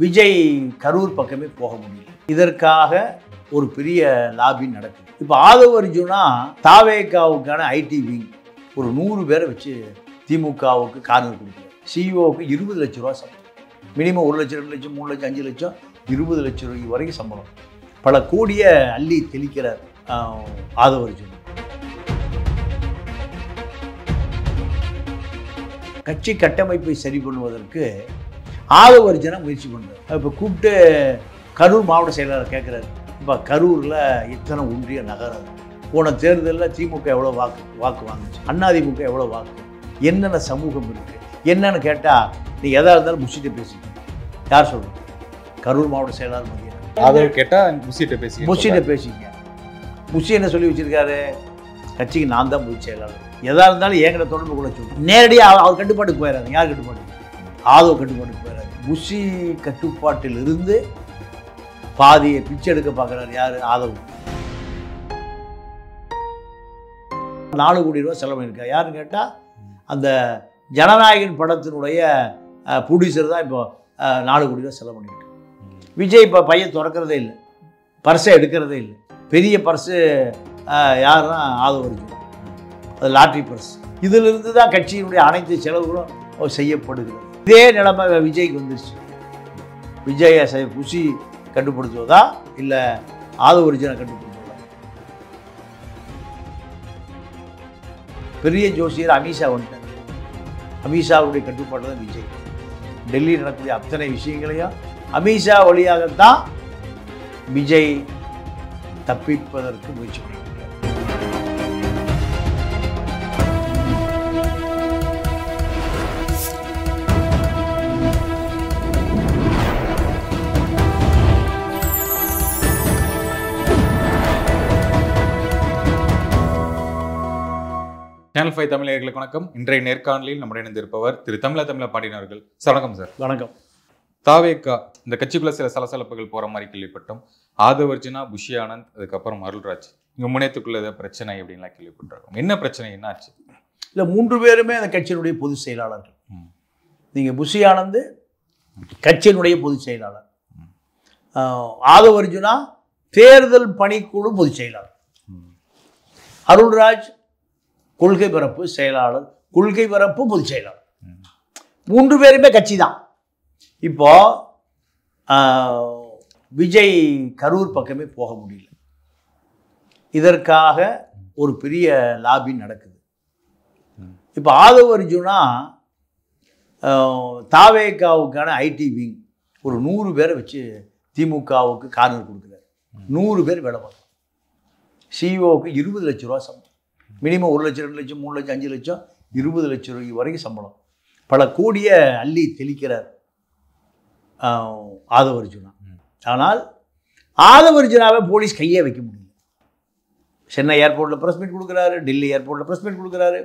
விஜய் கரூர் பக்கமே போக முடியல. இதற்காக ஒரு பெரிய லாபி நடக்குது. இப்போ ஆதவ அர்ஜுனா தாவேகாவுக்கான ஐடி விங் ஒரு 100 பேரை வச்சு திமுகவுக்கு கார்னர் கொடுக்குறாரு. சிஇஓவுக்கு 20 லட்ச ரூபா சம்பளம், மினிமம் 1 லட்சம் 2 லட்சம் 3 லட்சம் 5 லட்சம் 20 லட்சம் ரூபாய் வரைக்கும் சம்பளம், பல கோடியை அள்ளி தெளிக்கிறார் ஆதவ அர்ஜுன். கட்சி கட்டமைப்பை சரி பண்ணுவதற்கு ஆதவ அர்ஜுனா முயற்சி பண்ணுறாரு. இப்போ கூப்பிட்டு கரூர் மாவட்ட செயலாளர் கேட்குறாரு, இப்போ கரூரில் இத்தனை ஒன்றிய நகரம், போன தேர்தலில் திமுக எவ்வளோ வாக்கு வாங்குச்சு, அதிமுக எவ்வளோ வாக்கு, என்னென்ன சமூகம் இருக்குது என்னன்னு கேட்டால் நீ எதாக இருந்தாலும் முசிட்ட பேசிக்க. யார் சொல்லுங்க? கரூர் மாவட்ட செயலாளர் மதியம் அதை கேட்டால் முசிட்ட பேசிக்க. முசி என்ன சொல்லி வச்சிருக்காரு? கட்சிக்கு நான் தான் பொதுச் செயலாளர், எதாக இருந்தாலும் என்கிட்ட தொடர்பு கொள்ள சொல்லி நேரடியாக அவர் கட்டுப்பாட்டுக்கு போயிடாது. யார் கட்டுப்பாட்டு? ஆதவ கட்டுப்பாட்டுக்கு போயிடாது. முசி கட்டுப்பாட்டில் இருந்து பாதியை பிச்சை எடுக்க பார்க்குறாரு. யார்? ஆதவ். 4 கோடி ரூபா செலவு பண்ணியிருக்கா. யாருன்னு கேட்டால் அந்த ஜனநாயகன் படத்தினுடைய ப்ரொடியூசர் தான் இப்போ 4 கோடி ரூபா செலவு பண்ணியிருக்கு. விஜய் இப்போ பையன் திறக்கிறதே இல்லை, பர்ஸை எடுக்கிறதே இல்லை. பெரிய பர்ஸு யாருன்னா ஆதவ அர்ஜுன், அது லாட்ரி பர்ஸ். இதிலிருந்து தான் கட்சியினுடைய அனைத்து செலவுகளும் செய்யப்படுகிறது. இதே நிலைமை விஜய்க்கு வந்துருச்சு. விஜயை புசி கட்டுப்படுத்துவதா இல்லை ஆதவ அர்ஜுனை கட்டுப்படுத்துவதா? பெரிய ஜோசியர் அமித்ஷா வந்துட்டார். அமித்ஷாவுடைய கட்டுப்பாடு தான் விஜய். டெல்லி நடக்கக்கூடிய அத்தனை விஷயங்களையும் அமித்ஷா வழியாகத்தான் விஜய் தப்பிப்பதற்கு முயற்சி பண்ணியிருக்கிறார். சேனல் 5 தமிழர்களுக்கு வணக்கம். இன்றைய நேர்காணலில் நம்முடைய இணைந்திருப்பவர் திரு தமிழ பாண்டியன் அவர்கள். சார் வணக்கம். சார் வணக்கம். தாவேகா இந்த கட்சிக்குள்ள சில சலசலப்புகள் போற மாதிரி கேள்விப்பட்டோம். ஆதவ அர்ஜுனா, புஷி ஆனந்த், அதுக்கப்புறம் அருள்ராஜ், இவங்க முனையத்துக்குள்ள ஏதாவது பிரச்சனை அப்படின்லாம் கேள்விப்பட்டிருக்கோம். என்ன பிரச்சனை, என்ன ஆச்சு? இல்லை, 3 பேருமே அந்த கட்சியினுடைய பொதுச் செயலாளர்கள். நீங்கள் புஷி ஆனந்த் கட்சியினுடைய பொதுச் செயலாளர், ஆதவ அர்ஜுனா தேர்தல் பணிக்குழு பொதுச் செயலாளர், அருள்ராஜ் கொள்கை பரப்பு செயலாளர், கொள்கை பரப்பு பொதுச் செயலாளர். 3 பேருமே கட்சி தான். இப்போ விஜய் கரூர் பக்கமே போக முடியல. இதற்காக ஒரு பெரிய லாபி நடக்குது. இப்போ ஆதவ அர்ஜுனா தாவேகாவுக்கான ஐடி விங் ஒரு 100 பேரை வச்சு திமுகவுக்கு கார்னர் கொடுக்குறாரு. 100 பேர் வேலை பார்க்கணும். சிஇஓவுக்கு 20 லட்ச ரூபா சம்பளம், மினிமம் 1 லட்சம் 2 லட்சம் 3 லட்சம் 5 லட்சம் 20 லட்சம் ரூபாய் வரைக்கும் சம்பளம், பல கோடியை அள்ளி தெளிக்கிறார் ஆதவ அர்ஜுனா. ஆனால் ஆதவ அர்ஜுனாவை போலீஸ் கையே வைக்க முடியல. சென்னை ஏர்போர்ட்டில் ப்ரெஸ் மீட் கொடுக்குறாரு, டெல்லி ஏர்போர்ட்டில் ப்ரெஸ் மீட் கொடுக்குறாரு.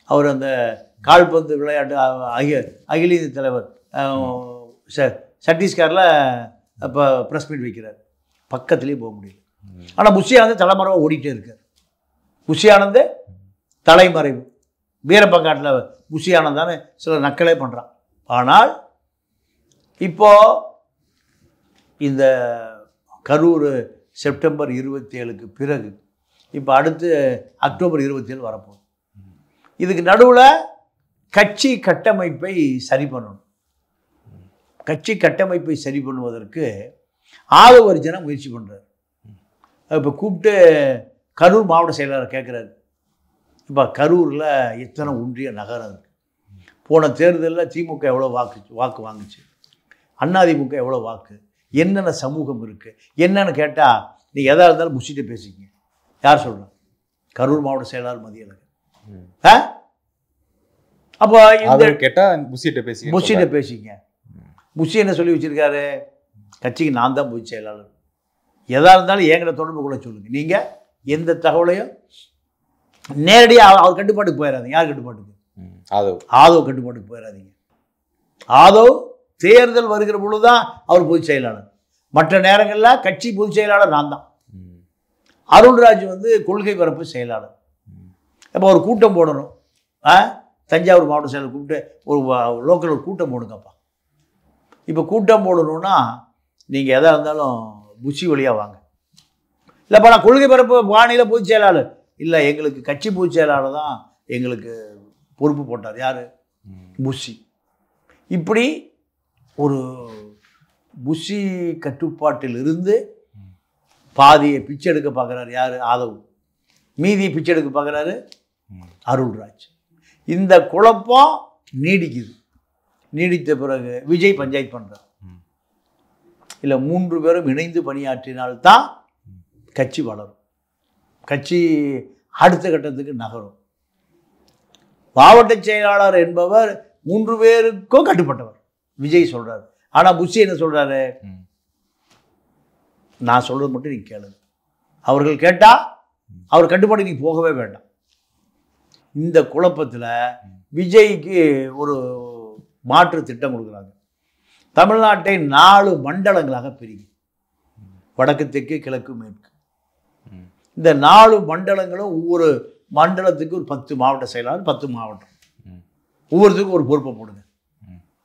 அவர் அந்த கால்பந்து விளையாட்டு அகில இந்திய தலைவர் சத்தீஸ்கரில் இப்போ ப்ரெஸ் மீட் வைக்கிறார். பக்கத்துலேயே போக முடியல. ஆனால் புஷி ஆனந்த் தலைமறைவாக ஓடிட்டே இருக்கார். புஷி ஆனந்த் தலைமறைவு. வீரப்பங்காட்டில் புஷி ஆனந்த் தானே சில நக்கலே பண்ணுறான். ஆனால் இப்போ இந்த கரூர் செப்டம்பர் 27க்கு பிறகு இப்போ அடுத்து அக்டோபர் 27 வரப்போகுது. இதுக்கு நடுவில் கட்சி கட்டமைப்பை சரி பண்ணணும். கட்சி கட்டமைப்பை சரி பண்ணுவதற்கு ஆதவ அர்ஜுனா முயற்சி பண்ணுறாரு. இப்போ கூப்பிட்டு கரூர் மாவட்ட செயலாளர் கேட்குறாரு, இப்போ கரூரில் எத்தனை ஒன்றிய நகரம் இருக்குது, போன தேர்தலில் திமுக எவ்வளோ வாக்கு வாங்குச்சு, அதிமுக எவ்வளோ வாக்கு, என்னென்ன சமூகம் இருக்குது என்னன்னு கேட்டால் நீ எதாக இருந்தாலும் முசிட்ட பேசிக்க. யார் சொல்லலாம்? கரூர் மாவட்ட செயலாளர் மதியம். அப்போ கேட்டால் முசிட்ட பேசிக்க. முசி என்ன சொல்லி வச்சுருக்காரு? கட்சிக்கு நான் தான் பொதுச் செயலாளர், எதாக இருந்தாலும் என்கிட்ட தொடர்பு கொள்ள சொல்லுங்கள். நீங்கள் எந்த தகவலையும் நேரடியாக அவர் கட்டுப்பாட்டுக்கு போயிடாதீங்க. யார் கட்டுப்பாட்டுக்கு? ஆதவ் கட்டுப்பாட்டுக்கு போயிடாதீங்க. ஆதவ் தேர்தல் வருகிற பொழுது தான் அவர் பொதுச் செயலாளர், மற்ற நேரங்களில் கட்சி பொதுச் செயலாளர் நான் தான். அருள்ராஜ் கொள்கை பரப்பு செயலாளர். இப்போ ஒரு கூட்டம் போடணும், தஞ்சாவூர் மாவட்ட செயலர் கூப்பிட்டு ஒரு லோக்கல் ஒரு கூட்டம் போடுங்கப்பா, இப்போ கூட்டம் போடணுன்னா நீங்கள் எதாக இருந்தாலும் புஷி வழியாக வாங்க. இல்லைப்பா நான் கொள்கை பரப்பு பாணியில் பொதுச் செயலாளர் இல்லை, எங்களுக்கு கட்சி பொதுச் செயலாளர் தான் எங்களுக்கு பொறுப்பு போட்டார். யார்? புஷி. இப்படி ஒரு புஷி கட்டுப்பாட்டில் இருந்து பாதியை பிச்சை எடுக்க பார்க்குறாரு. யார்? ஆதவ். மீதியை பிச்சை எடுக்க பார்க்குறாரு அருள்ராஜ். இந்த குழப்பம் நீடிக்குது. நீடித்த பிறகு விஜய் பஞ்சாயத்து பண்ணுறார். இல்லை 3 பேரும் இணைந்து பணியாற்றினால்தான் கட்சி வளரும், கட்சி அடுத்த கட்டத்துக்கு நகரும். மாவட்ட செயலாளர் என்பவர் 3 பேருக்கும் கட்டுப்பட்டவர் விஜய் சொல்றாரு. ஆனால் புஷி என்ன சொல்றாரு? நான் சொல்றது மட்டும் நீ கேளு, அவர்கள் கேட்டா அவர் கட்டுப்பாடு நீ போகவே வேண்டாம். இந்த குழப்பத்தில் விஜய்க்கு ஒரு மாற்று திட்டம் கொடுக்குறாங்க. தமிழ்நாட்டை 4 மண்டலங்களாக பிரிக்கும், வடக்கு தெற்கு கிழக்கு மேற்கு. இந்த 4 மண்டலங்களும் ஒவ்வொரு மண்டலத்துக்கு ஒரு 10 மாவட்ட செயலாளர், 10 மாவட்டம், ஒவ்வொருத்துக்கும் ஒரு பொறுப்பை போடுங்க.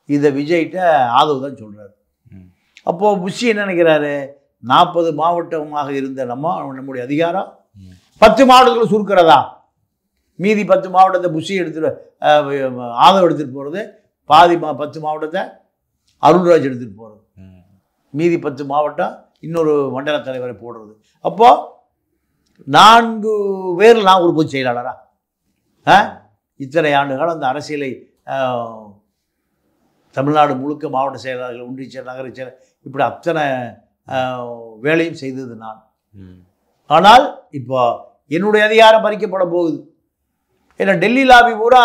இதை விஜய்கிட்ட ஆதவ் தான் சொல்றாரு. அப்போது புஷி என்ன நினைக்கிறாரு? 40 மாவட்டமாக இருந்த நம்முடைய அதிகாரம் 10 மாவட்டத்தில் சுருக்கிறதா, மீதி 10 மாவட்டத்தை புஷி ஆதவ் எடுத்துகிட்டு போகிறது, பாதி 10 மாவட்டத்தை அருள்ராஜ் எடுத்துகிட்டு போகிறது, மீதி 10 மாவட்டம் இன்னொரு மண்டல தலைவரை போடுறது. அப்போது 4 பேர் நான் ஒரு பொதுச் செயலாளரா? இத்தனை ஆண்டுகள் அந்த அரசியலை தமிழ்நாடு முழுக்க மாவட்ட செயலாளர்கள், ஒன்றிய செயலர், நகர செயலர், இப்படி அத்தனை வேலையும் செய்தது நான். ஆனால் இப்போ என்னுடைய அதிகாரம் பறிக்கப்பட போகுது. ஏன்னா டெல்லி லாபி பூரா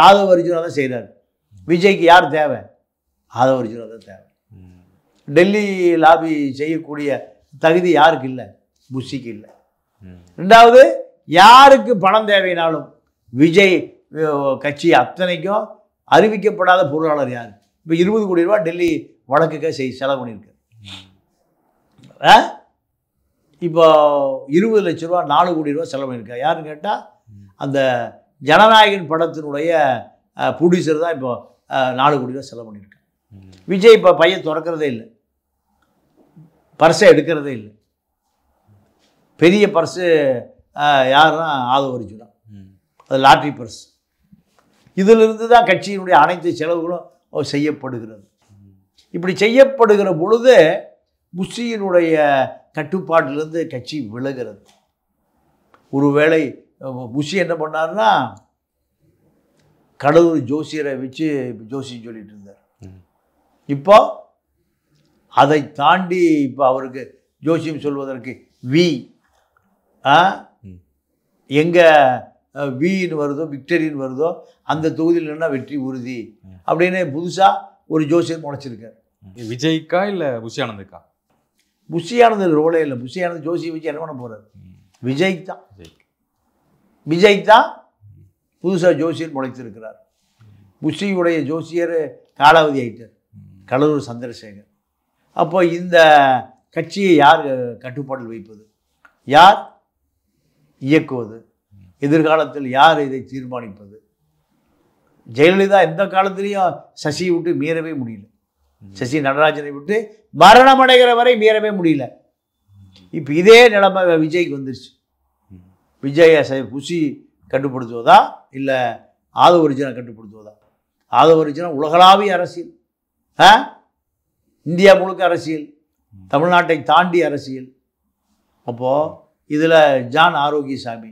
ஆதவ் அர்ஜுனா தான் செய்கிறார். விஜய்க்கு யார் தேவை? ஆதவ் அர்ஜுனா தான் தேவை. டெல்லி லாபி செய்யக்கூடிய தகுதி யாருக்கு இல்லை? புஷிக்கு இல்லை. 2வது, யாருக்கு பணம் தேவைனாலும் விஜய் கட்சி அத்தனைக்கும் அறிவிக்கப்படாத பொருளாளர் யார்? இப்போ 20 கோடி ரூபா டெல்லி வழக்குக்காக செலவு பண்ணியிருக்காரு. இப்போ 20 லட்ச ரூபா 4 கோடி ரூபா செலவு பண்ணியிருக்காரு. யாருன்னு கேட்டால் அந்த ஜனநாயகன் படத்தினுடைய ப்ரொடியூசர் தான் இப்போ 4 கோடி ரூபா செலவு பண்ணியிருக்காரு. விஜய் இப்போ பையன் திறக்கிறதே இல்லை, பர்ஸை எடுக்கிறதே இல்லை. பெரிய பர்ஸு யாருன்னா ஆதவ் அர்ஜுனா, அது லாட்ரி பர்ஸ். இதிலிருந்து தான் கட்சியினுடைய அனைத்து செலவுகளும் செய்யப்படுகிறது. இப்படி செய்யப்படுகிற பொழுது புஷியினுடைய கட்டுப்பாட்டிலிருந்து கட்சி விலகிறது. ஒருவேளை புஷி என்ன பண்ணார்னா, கடலூர் ஜோசியரை வச்சு ஜோசியம் சொல்லிட்டு இருந்தார். இப்போ அதை தாண்டி இப்போ அவருக்கு ஜோசியம் சொல்வதற்கு எங்கே வின்னு வருதோ, விக்டரின்னு வருதோ, அந்த தொகுதியில் என்ன வெற்றி உறுதி அப்படின்னு புதுசாக ஒரு ஜோசியர் முளைச்சிருக்கார். விஜய்க்கா இல்லை புஷி ஆனந்துக்கா? புஷி ஆனந்த் ரோலே இல்லை. புஷி ஆனந்த் ஜோசியை வச்சு என்ன பண்ண போகிறார்? விஜய்க்கு தான். விஜய்க்கு தான் புதுசாக ஜோசியர் முளைத்திருக்கிறார். புஷியுடைய ஜோசியர் காலாவதி ஆயிட்டார், கடலூர் சந்திரசேகர். அப்போ இந்த கட்சியை யார் கட்டுப்பாட்டில் வைப்பது, யார் இயக்குவது, எதிர்காலத்தில் யார் இதை தீர்மானிப்பது? ஜெயலலிதா எந்த காலத்திலையும் சசியை விட்டு மீறவே முடியல, சசி நடராஜனை விட்டு மரணம் அடைகிற வரை மீறவே முடியல. இப்போ இதே நிலைமை விஜய்க்கு வந்துருச்சு. விஜயை புஷி கட்டுப்படுத்துவதா இல்லை ஆதவ் அர்ஜுனா கட்டுப்படுத்துவதா? ஆதவ் அர்ஜுனா உலகளாவிய அரசியல், இந்தியா முழுக்க அரசியல், தமிழ்நாட்டை தாண்டி அரசியல். அப்போது இதில் ஜான் ஆரோக்கியசாமி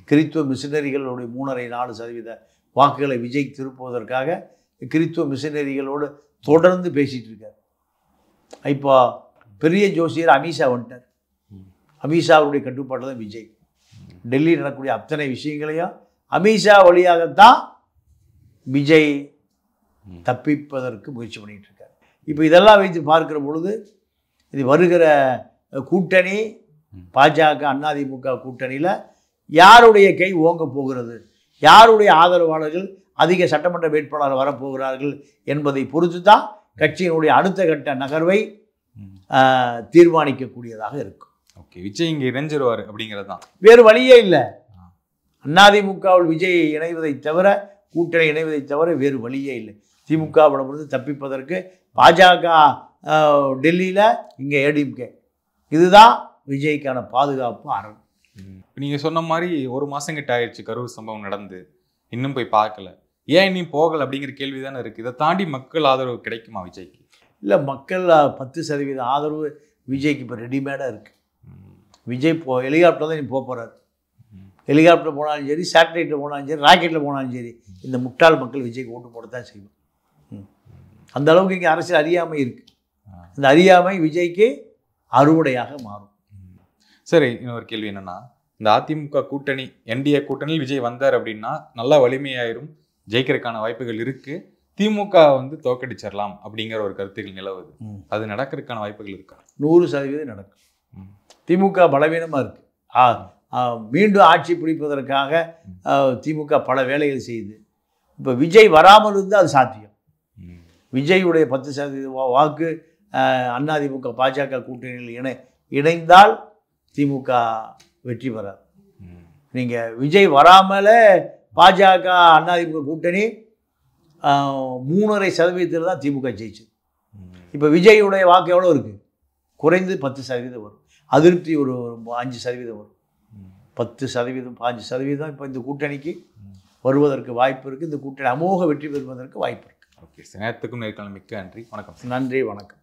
கிறித்துவ மிஷினரிகளுடைய 3.5-4% வாக்குகளை விஜய் திருப்புவதற்காக கிறித்துவ மிஷினரிகளோடு தொடர்ந்து பேசிகிட்டு இருக்கார். இப்போ பெரிய ஜோசியர் அமித்ஷா வந்துட்டார். அமித்ஷாவுடைய கட்டுப்பாட்டில் தான் விஜய். டெல்லி நடக்கக்கூடிய அத்தனை விஷயங்களையும் அமித்ஷா வழியாகத்தான் விஜய் தப்பிப்பதற்கு முயற்சி பண்ணிகிட்டு இருக்கார். இப்போ இதெல்லாம் வைத்து பார்க்கிற பொழுது இது வருகிற கூட்டணி பாஜக அதிமுக கூட்டணியில் யாருடைய கை ஓங்க போகிறது, யாருடைய ஆதரவாளர்கள் அதிக சட்டமன்ற வேட்பாளர் வரப்போகிறார்கள் என்பதை பொறுத்து தான் கட்சியினுடைய அடுத்த கட்ட நகர்வை தீர்மானிக்கக்கூடியதாக இருக்கும். ஓகே, விஜய் இங்கே இணைஞ்சிருவார் அப்படிங்கிறது தான், வேறு வழியே இல்லை. அதிமுகவில் விஜய் இணைவதை தவிர, கூட்டணி இணைவதை தவிர வேறு வழியே இல்லை. திமுகவிடமிருந்து தப்பிப்பதற்கு பாஜக டெல்லியில், இங்கே ஏடிஎம்கே. இதுதான் விஜய்க்கான பாதுகாப்பு அரண். நீங்கள் சொன்ன மாதிரி ஒரு மாதம் கிட்ட ஆயிடுச்சு கரூர் சம்பவம் நடந்து, இன்னும் போய் பார்க்கல. ஏன் இன்னும் போகலை அப்படிங்கிற கேள்வி தானே இருக்குது. இதை தாண்டி மக்கள் ஆதரவு கிடைக்குமா விஜய்க்கு? இல்லை, மக்கள் 10% ஆதரவு விஜய்க்கு இப்போ ரெடிமேடாக இருக்குது. விஜய் ஹெலிகாப்டர் தான் நீ போகிறார். ஹெலிகாப்டர் போனாலும் சரி, சேட்டலைட்டில் போனாலும் சரி, ராக்கெட்டில் போனாலும் சரி, இந்த முட்டாள் மக்கள் விஜய்க்கு ஓட்டு போட தான் செய்வோம். அந்த அளவுக்கு இங்கே அரசியல் அறியாமை இருக்குது. இந்த அறியாமை விஜய்க்கு அறுவடையாக மாறும். சரி, இன்னொரு கேள்வி என்னன்னா, இந்த அதிமுக கூட்டணி என்டிஏ கூட்டணியில் விஜய் வந்தார் அப்படின்னா நல்லா வலிமையாயிரும், ஜெயிக்கிறதுக்கான வாய்ப்புகள் இருக்கு, திமுக வந்து தோக்கடிச்சிடலாம் அப்படிங்கிற ஒரு கருத்துக்கள் நிலவுது. அது நடக்கிறதுக்கான வாய்ப்புகள் இருக்கா? 100% நடக்கும். திமுக பலவீனமாக இருக்குது. மீண்டும் ஆட்சி பிடிப்பதற்காக திமுக பல வேலைகள் செய்யுது. இப்போ விஜய் வராமல் இருந்தால் அது சாத்தியம். விஜயுடைய 10% வாக்கு அதிமுக பாஜக கூட்டணியில் இணைந்தால் திமுக வெற்றி பெறாது. நீங்கள் விஜய் வராமலே பாஜக அதிமுக கூட்டணி 3.5% தான் திமுக ஜெயிச்சு. இப்போ விஜயுடைய வாக்கு எவ்வளோ இருக்குது? குறைந்து 10% வரும். அதிருப்தி ஒரு 5% வரும். 10%, 5% இப்போ இந்த கூட்டணிக்கு வருவதற்கு வாய்ப்பு இருக்குது. இந்த கூட்டணி அமோக வெற்றி பெறுவதற்கு வாய்ப்பு இருக்குது. ஓகே சார், நேரத்துக்கும் நேர்காணல் மிக்க நன்றி. வணக்கம். நன்றி, வணக்கம்.